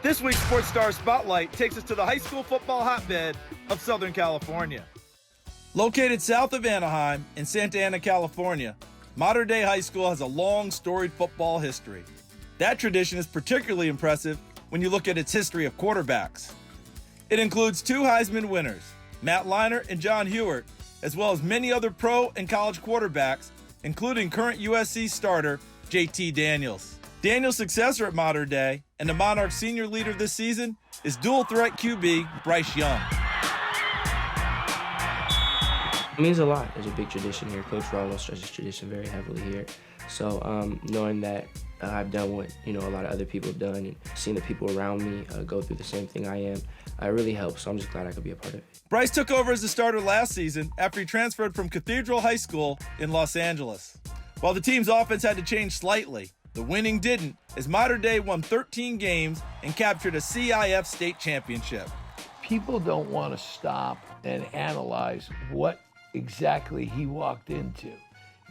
This week's Sports Star Spotlight takes us to the high school football hotbed of Southern California. Located south of Anaheim in Santa Ana, California, Mater Dei High School has a long, storied football history. That tradition is particularly impressive when you look at its history of quarterbacks. It includes 2 Heisman winners, Matt Leinart and John Hewart, as well as many other pro and college quarterbacks, including current USC starter JT Daniels. Daniels' successor at Mater Dei and the Monarchs' senior leader this season is dual-threat QB Bryce Young. It means a lot. There's a big tradition here. Coach Ronald stresses tradition very heavily here. So knowing that I've done what a lot of other people have done and seeing the people around me go through the same thing I am, it really helps. So I'm just glad I could be a part of it. Bryce took over as the starter last season after he transferred from Cathedral High School in Los Angeles. While the team's offense had to change slightly, the winning didn't, as Mater Dei won 13 games and captured a CIF state championship. People don't want to stop and analyze what exactly he walked into.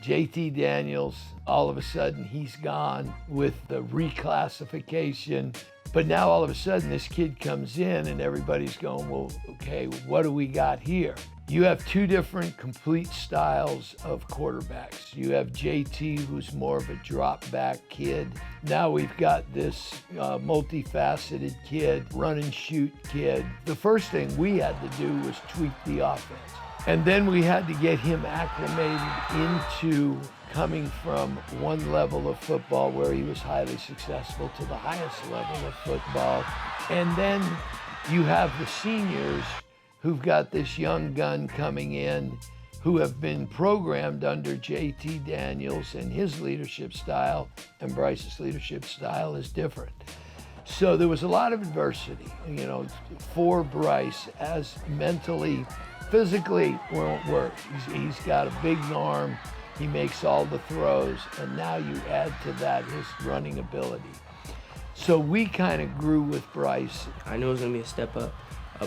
JT Daniels, all of a sudden he's gone with the reclassification, but now all of a sudden this kid comes in and everybody's going, well, okay, what do we got here? You have 2 different complete styles of quarterbacks. You have JT, who's more of a drop back kid. Now we've got this multifaceted kid, run and shoot kid. The first thing we had to do was tweak the offense. And then we had to get him acclimated into coming from one level of football where he was highly successful to the highest level of football. And then you have the seniors who've got this young gun coming in who have been programmed under JT Daniels and his leadership style, and Bryce's leadership style is different. So there was a lot of adversity, for Bryce as mentally. Physically won't work. He's got a big arm, he makes all the throws, and now you add to that his running ability. So we kind of grew with Bryce. I knew it was going to be a step up,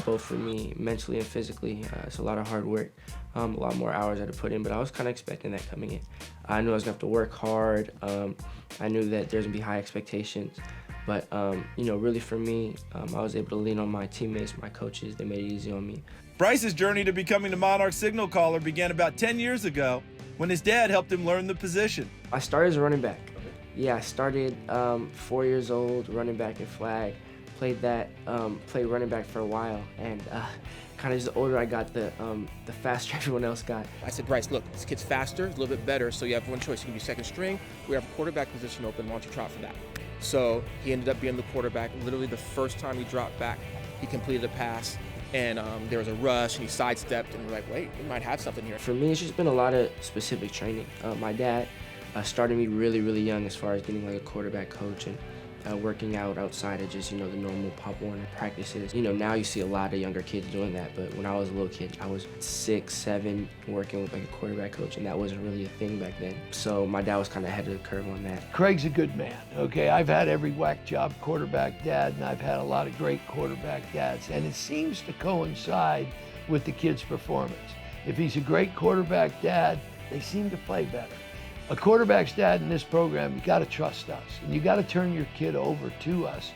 both for me mentally and physically. It's a lot of hard work, a lot more hours I had to put in, but I was kind of expecting that coming in. I knew I was going to have to work hard. I knew that there's going to be high expectations. But, really for me, I was able to lean on my teammates, my coaches. They made it easy on me. Bryce's journey to becoming the Monarch signal caller began about 10 years ago when his dad helped him learn the position. I started as a running back. Yeah, I started 4 years old, running back and flag. Played running back for a while, and kind of just the older I got, the faster everyone else got. I said, Bryce, look, this kid's faster, a little bit better, so you have one choice. You can be second string. We have a quarterback position open. Why don't you try for that? So he ended up being the quarterback. Literally the first time he dropped back, he completed a pass, and there was a rush, and he sidestepped, and we're like, wait, we might have something here. For me, it's just been a lot of specific training. My dad started me really, really young as far as getting like a quarterback coach and working out outside of just, the normal Pop Warner practices. Now you see a lot of younger kids doing that, but when I was a little kid, I was 6, 7, working with like a quarterback coach, and that wasn't really a thing back then. So my dad was kind of ahead of the curve on that. Craig's a good man, okay? I've had every whack job quarterback dad, and I've had a lot of great quarterback dads, and it seems to coincide with the kid's performance. If he's a great quarterback dad, they seem to play better. A quarterback's dad in this program, you got to trust us, and you got to turn your kid over to us.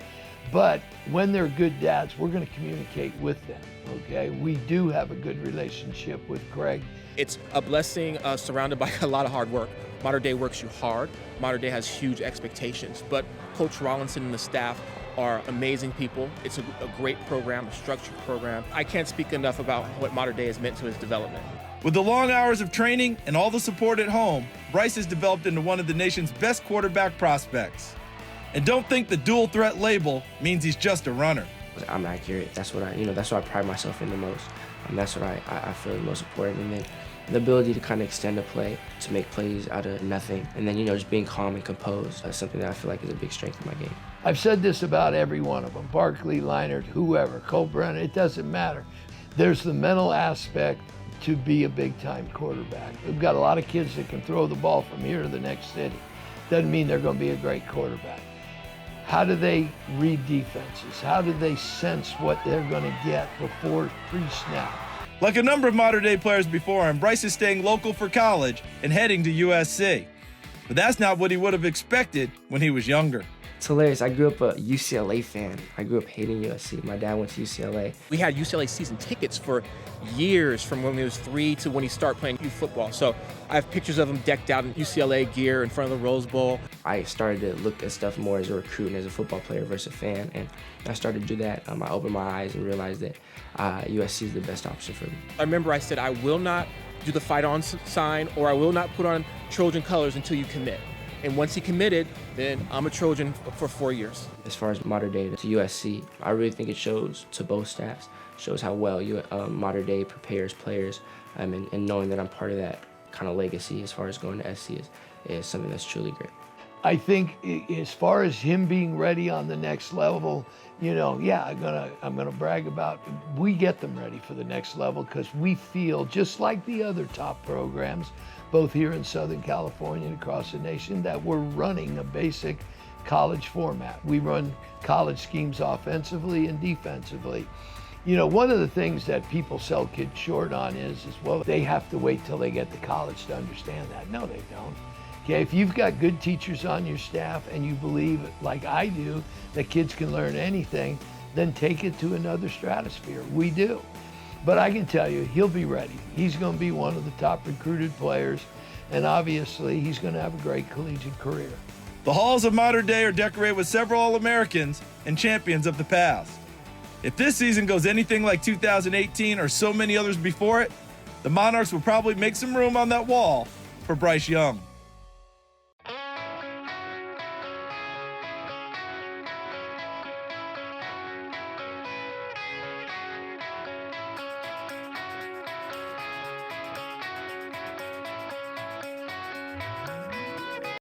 But when they're good dads, we're going to communicate with them, okay? We do have a good relationship with Craig. It's a blessing surrounded by a lot of hard work. Mater Dei works you hard. Mater Dei has huge expectations, but Coach Rollinson and the staff are amazing people. It's a great program, a structured program. I can't speak enough about what Mater Dei has meant to his development. With the long hours of training and all the support at home, Bryce has developed into one of the nation's best quarterback prospects. And don't think the dual threat label means he's just a runner. I'm accurate. That's what that's what I pride myself in the most. That's what I feel the most important. And then the ability to kind of extend a play, to make plays out of nothing. And then, just being calm and composed. That's something that I feel like is a big strength in my game. I've said this about every one of them, Barkley, Leinart, whoever, Cole Brennan, it doesn't matter. There's the mental aspect to be a big-time quarterback. We've got a lot of kids that can throw the ball from here to the next city. Doesn't mean they're going to be a great quarterback. How do they read defenses? How do they sense what they're going to get before pre-snap? Like a number of Mater Dei players before him, Bryce is staying local for college and heading to USC. But that's not what he would have expected when he was younger. It's hilarious. I grew up a UCLA fan. I grew up hating USC. My dad went to UCLA. We had UCLA season tickets for years, from when he was 3 to when he started playing youth football. So I have pictures of him decked out in UCLA gear in front of the Rose Bowl. I started to look at stuff more as a recruit and as a football player versus a fan, and I started to do that. I opened my eyes and realized that USC is the best option for me. I remember I said, I will not do the fight on sign, or I will not put on Trojan colors until you commit. And once he committed, then I'm a Trojan for 4 years. As far as Mater Dei to USC, I really think it shows to both staffs, shows how well Mater Dei prepares players, and knowing that I'm part of that kind of legacy as far as going to SC is something that's truly great. I think as far as him being ready on the next level, yeah, I'm gonna brag about, we get them ready for the next level because we feel, just like the other top programs, both here in Southern California and across the nation, that we're running a basic college format. We run college schemes offensively and defensively. One of the things that people sell kids short on is, well, they have to wait till they get to college to understand that. No, they don't. Okay, if you've got good teachers on your staff and you believe, like I do, that kids can learn anything, then take it to another stratosphere. We do. But I can tell you, he'll be ready. He's going to be one of the top recruited players, and obviously he's going to have a great collegiate career. The halls of Mater Dei are decorated with several All-Americans and champions of the past. If this season goes anything like 2018 or so many others before it, the Monarchs will probably make some room on that wall for Bryce Young.